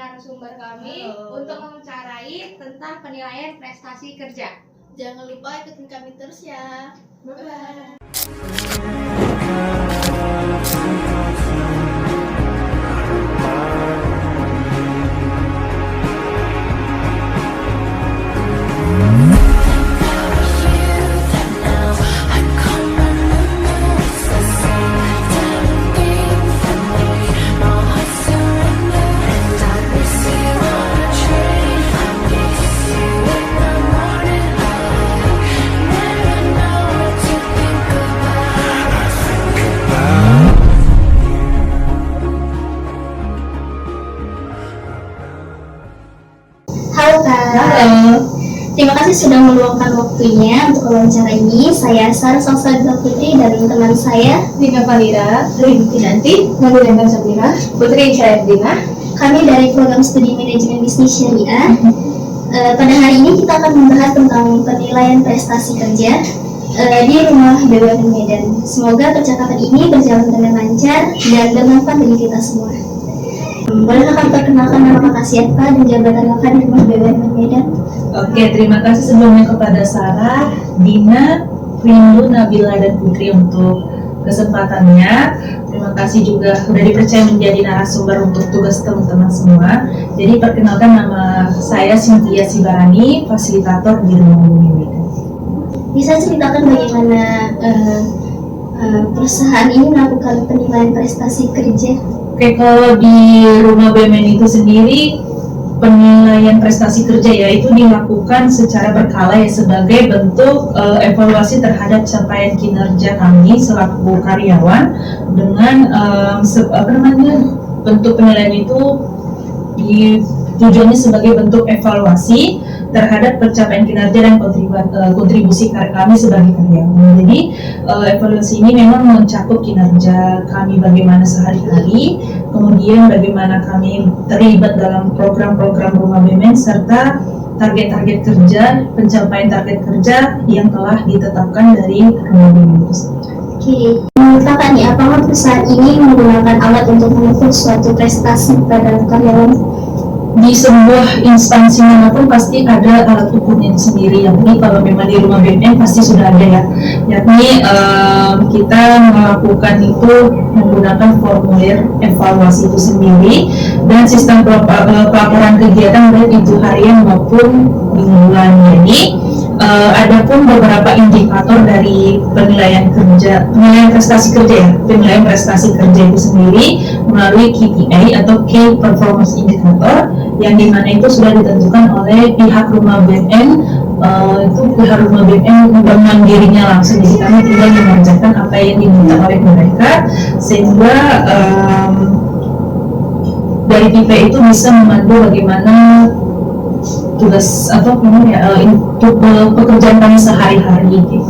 narasumber kami untuk mewawancarai tentang penilaian prestasi kerja. Jangan lupa ikutin kami terus ya. Bye-bye. Halo Kak. Halo. Terima kasih sudah meluangkan waktunya untuk wawancara ini. Saya Sarah Salsabila Putri dan teman saya Dina Valira, Rinti Nanti, Nabila Sabira, Putri Syahidina. Kami dari program studi manajemen bisnis syariah. Pada hari ini kita akan membahas tentang penilaian prestasi kerja di rumah BUMN Medan. Semoga percakapan ini berjalan dengan lancar dan bermanfaat bagi kita semua. Boleh Kakak perkenalkan nama Kakak siapa dan jabatan Kakak di rumah BUMN Medan? Oke, terima kasih sebelumnya kepada Sarah, Dina, Rindu, Nabila, dan Putri untuk kesempatannya. Terima kasih juga sudah dipercaya menjadi narasumber untuk tugas teman-teman semua. Jadi perkenalkan, nama saya Cynthia Sibarani, fasilitator di rumah BUMN Medan. Bisa ceritakan bagaimana perusahaan ini melakukan penilaian prestasi kerja? Oke, kalau di rumah BUMN itu sendiri penilaian prestasi kerja ya itu dilakukan secara berkala ya sebagai bentuk evaluasi terhadap capaian kinerja kami selaku karyawan dengan bentuk penilaian itu tujuannya sebagai bentuk evaluasi terhadap pencapaian kinerja dan kontribusi kami sebagai karyawan. Jadi evaluasi ini memang mencakup kinerja kami bagaimana sehari-hari, kemudian bagaimana kami terlibat dalam program-program rumah BUMN serta target-target kerja, pencapaian target kerja yang telah ditetapkan dari rumah BUMN itu sendiri. Oke, menurut Kakak nih, apakah perusahaan ini menggunakan alat untuk mengukur suatu prestasi pada karyawan? Di sebuah instansi manapun pasti ada alat ukurnya sendiri, yakni kalau memang di rumah BUMN pasti sudah ada ya, yakni kita melakukan itu menggunakan formulir evaluasi itu sendiri dan sistem pelaporan kegiatan baik itu harian maupun mingguan. Jadi adapun beberapa indikator dari penilaian prestasi kerja ya, penilaian prestasi kerja itu sendiri melalui KPI atau Key Performance Indicator yang dimana itu sudah ditentukan oleh pihak rumah BUMN. Itu pihak rumah BUMN dengan dirinya langsung, jadi kami tinggal mengerjakan apa yang diminta oleh mereka sehingga dari KPI itu bisa membantu bagaimana tugas atau untuk pekerjaan kami sehari-hari gitu.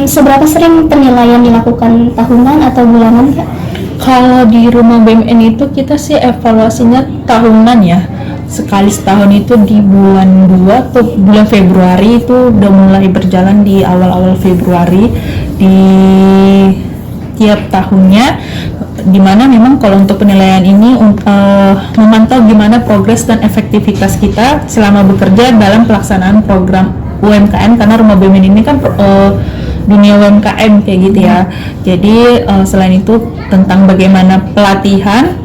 Seberapa sering penilaian dilakukan tahunan atau bulanan, Kak? Kalau di rumah BUMN itu kita sih evaluasinya tahunan ya. Sekali setahun itu di bulan 2 atau bulan Februari itu udah mulai berjalan di awal-awal Februari di tiap tahunnya, dimana memang kalau untuk penilaian ini memantau gimana progres dan efektivitas kita selama bekerja dalam pelaksanaan program UMKM, karena rumah BUMN ini kan dunia UMKM kayak gitu ya. Jadi selain itu tentang bagaimana pelatihan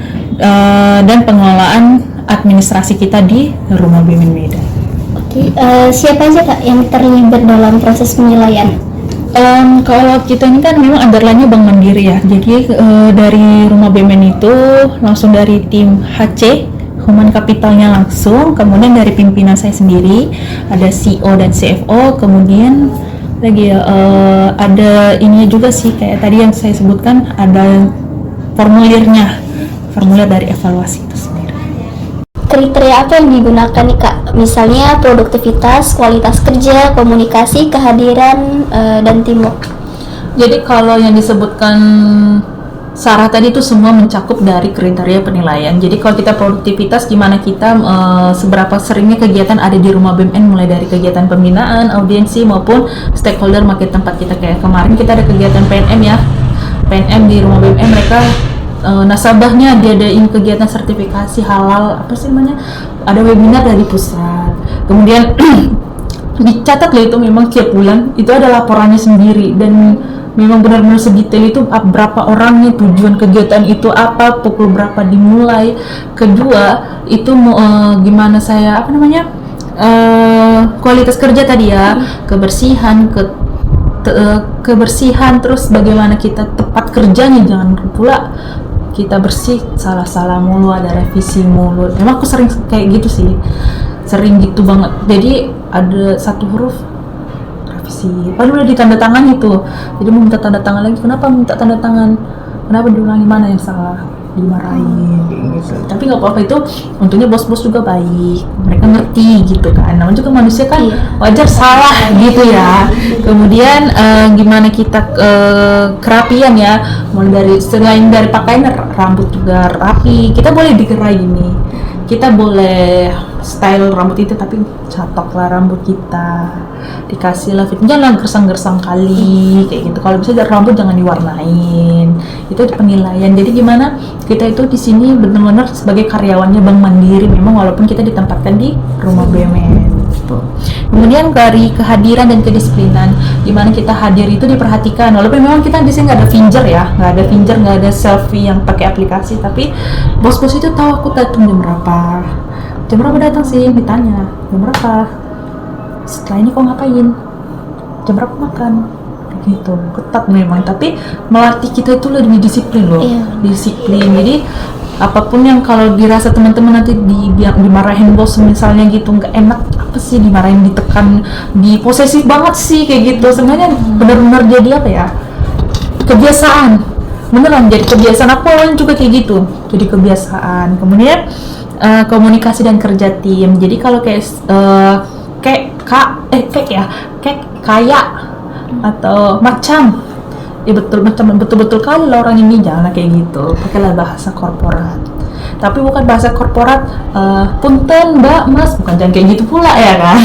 dan pengelolaan administrasi kita di rumah BUMN Medan. Oke, siapa aja Kak yang terlibat dalam proses penilaian? Kalau kita ini kan memang underline-nya Bank Mandiri ya. Jadi dari rumah BUMN itu langsung dari tim HC Human Capitalnya langsung, kemudian dari pimpinan saya sendiri ada CEO dan CFO, kemudian lagi ada ini juga sih kayak tadi yang saya sebutkan, ada formulir dari evaluasi itu sendiri. Kriteria apa yang digunakan nih Kak? Misalnya produktivitas, kualitas kerja, komunikasi, kehadiran, dan teamwork. Jadi kalau yang disebutkan Sarah tadi itu semua mencakup dari kriteria penilaian. Jadi kalau kita produktivitas, gimana kita seberapa seringnya kegiatan ada di rumah BUMN, mulai dari kegiatan pembinaan, audiensi maupun stakeholder makin tempat kita. Kayak kemarin kita ada kegiatan PNM ya, PNM di rumah BUMN, mereka nasabahnya diadain kegiatan sertifikasi halal, apa sih namanya, ada webinar dari pusat, kemudian dicatat loh itu memang tiap bulan itu ada laporannya sendiri dan memang benar-benar sedetail itu berapa orangnya, tujuan kegiatan itu apa, pukul berapa dimulai. Kedua itu gimana saya apa namanya kualitas kerja tadi ya, kebersihan kebersihan, terus bagaimana kita tepat kerjanya, jangan pula kita bersih salah-salah mulu, ada revisi mulu. Emang aku sering kayak gitu sih, sering gitu banget. Jadi ada satu huruf revisi, padahal udah ditandatangan itu, jadi mau minta tanda tangan lagi, kenapa minta tanda tangan, kenapa diulangi, mana yang salah, dimarahin gitu. Tapi nggak apa-apa, itu untungnya bos-bos juga baik, mereka ngerti gitu kan, namanya juga manusia kan, wajar salah gitu ya. Kemudian gimana kita kerapian ya, mulai dari selain dari pakaian, rambut juga rapi, kita boleh digerai gini, kita boleh style rambut itu, tapi catoklah rambut kita, dikasih lah fit, jangan gersang-gersang kali kayak gitu. Kalau bisa rambut jangan diwarnain, itu penilaian. Jadi gimana kita itu di sini benar-benar sebagai karyawannya Bank Mandiri, memang walaupun kita ditempatkan di rumah BUMN gitu. Kemudian dari kehadiran dan kedisiplinan, gimana kita hadir itu diperhatikan, walaupun memang kita di sini nggak ada finger ya, nggak ada selfie yang pakai aplikasi, tapi bos-bos itu tahu aku datang jam berapa datang sih, ditanya jam berapa, setelah ini kok ngapain, jam berapa makan, gitu. Ketat memang, tapi melatih kita itu lebih disiplin loh. Disiplin. Jadi apapun yang kalau dirasa teman-teman nanti dimarahin bos misalnya gitu, nggak enak, apa sih dimarahin, ditekan, posesif banget sih kayak gitu, sebenarnya benar-benar jadi apa ya, kebiasaan, beneran jadi kebiasaan. Aku awalnya juga kayak gitu, jadi kebiasaan. Kemudian komunikasi dan kerja tim. Jadi kalau kayak kayak atau macam ya, betul-betul kali lah orang ini, jangan kayak gitu, pakailah bahasa korporat, tapi bukan bahasa korporat punten mbak mas, bukan, jangan kayak gitu pula ya kan.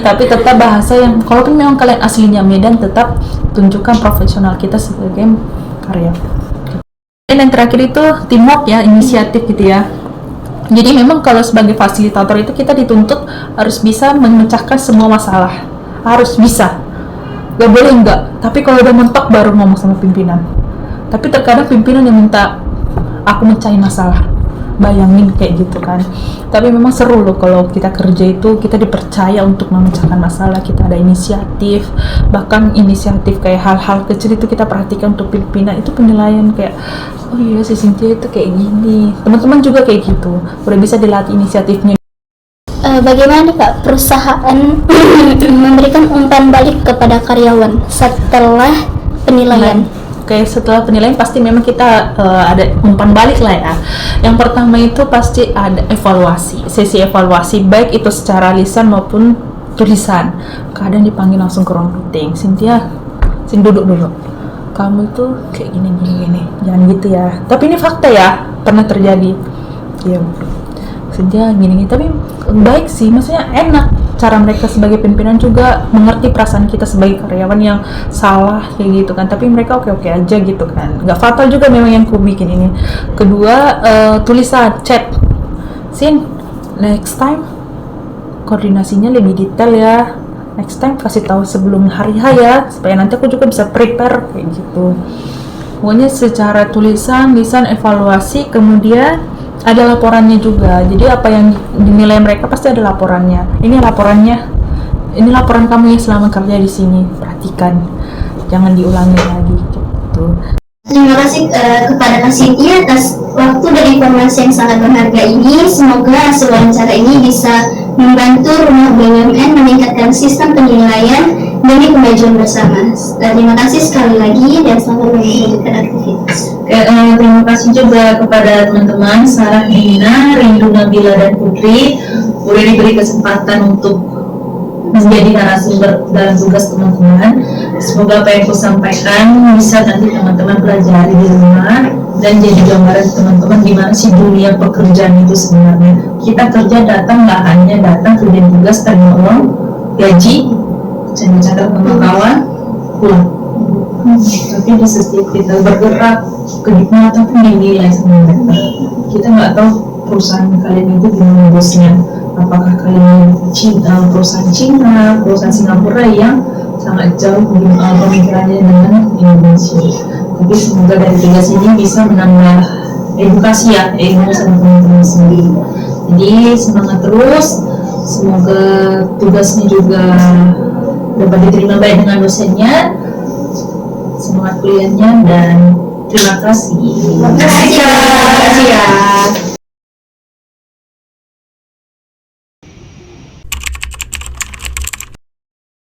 Tapi tetap bahasa yang, kalaupun memang kalian aslinya Medan, tetap tunjukkan profesional kita sebagai karyawan. Dan yang terakhir itu teamwork ya, inisiatif gitu ya. Jadi memang kalau sebagai fasilitator itu kita dituntut harus bisa memecahkan semua masalah, harus bisa, gak boleh enggak. Tapi kalau udah mentok baru ngomong sama pimpinan. Tapi terkadang pimpinan yang minta aku mecahin masalah, bayangin kayak gitu kan. Tapi memang seru loh kalau kita kerja itu, kita dipercaya untuk memecahkan masalah, kita ada inisiatif, bahkan inisiatif kayak hal-hal kecil itu kita perhatikan untuk pimpinan, itu penilaian kayak, oh iya si Cynthia itu kayak gini, teman-teman juga kayak gitu, udah bisa dilatih inisiatifnya. Bagaimana nih Kak perusahaan memberikan umpan balik kepada karyawan setelah penilaian? Oke, setelah penilaian pasti memang kita ada umpan balik lah ya. Yang pertama itu pasti ada evaluasi, sesi evaluasi, baik itu secara lisan maupun tulisan. Kadang dipanggil langsung ke ruang meeting, Cynthia, sini duduk dulu, kamu itu kayak gini, jangan gitu ya. Tapi ini fakta ya, pernah terjadi. Iya, Cynthia gini, tapi baik sih, maksudnya enak. Cara mereka sebagai pimpinan juga mengerti perasaan kita sebagai karyawan yang salah kayak gitu kan, tapi mereka oke aja gitu kan, nggak fatal juga memang yang ku bikin ini. Kedua, tulisan chat, Sin, next time koordinasinya lebih detail ya, next time kasih tahu sebelum hari H ya, supaya nanti aku juga bisa prepare kayak gitu. Pokoknya secara tulisan, lisan, evaluasi, kemudian ada laporannya juga. Jadi apa yang dinilai mereka pasti ada laporannya. Ini laporannya, ini laporan kamu yang selama kerja di sini. Perhatikan, jangan diulangi lagi gitu. Terima kasih kepada Kak Cynthia atas waktu dan informasi yang sangat berharga ini. Semoga hasil wawancara ini bisa membantu rumah BUMN meningkatkan sistem penilaian demi kemajuan bersama. Terima kasih sekali lagi dan selamat melanjutkan aktivitas. Terima kasih juga kepada teman-teman Sarah, Dina, Rindu, Nabila, dan Putri udah diberi kesempatan untuk menjadi narasumber dalam tugas teman-teman. Semoga apa yang aku sampaikan bisa nanti teman-teman pelajari di rumah dan jadi gambaran teman-teman gimana sih dunia pekerjaan itu sebenarnya. Kita kerja datang nggak hanya datang kerja tugas, terima uang, gaji, canda-canda sama kawan, pulang. Tapi di setiap kita bergerak, kenikmatan pun dinilai sama mereka. Kita nggak tahu perusahaan kalian itu gimana bosnya. Apakah kalian perusahaan Cina, perusahaan Singapura yang sangat jauh pemikirannya dengan Indonesia. Tapi semoga dari tugas ini bisa menambah edukasi ya, ilmu sama teman-teman sendiri. Jadi semangat terus, semoga tugasnya juga dapat diterima baik dengan dosennya, semangat kuliahnya, dan terima kasih. Terima kasih ya.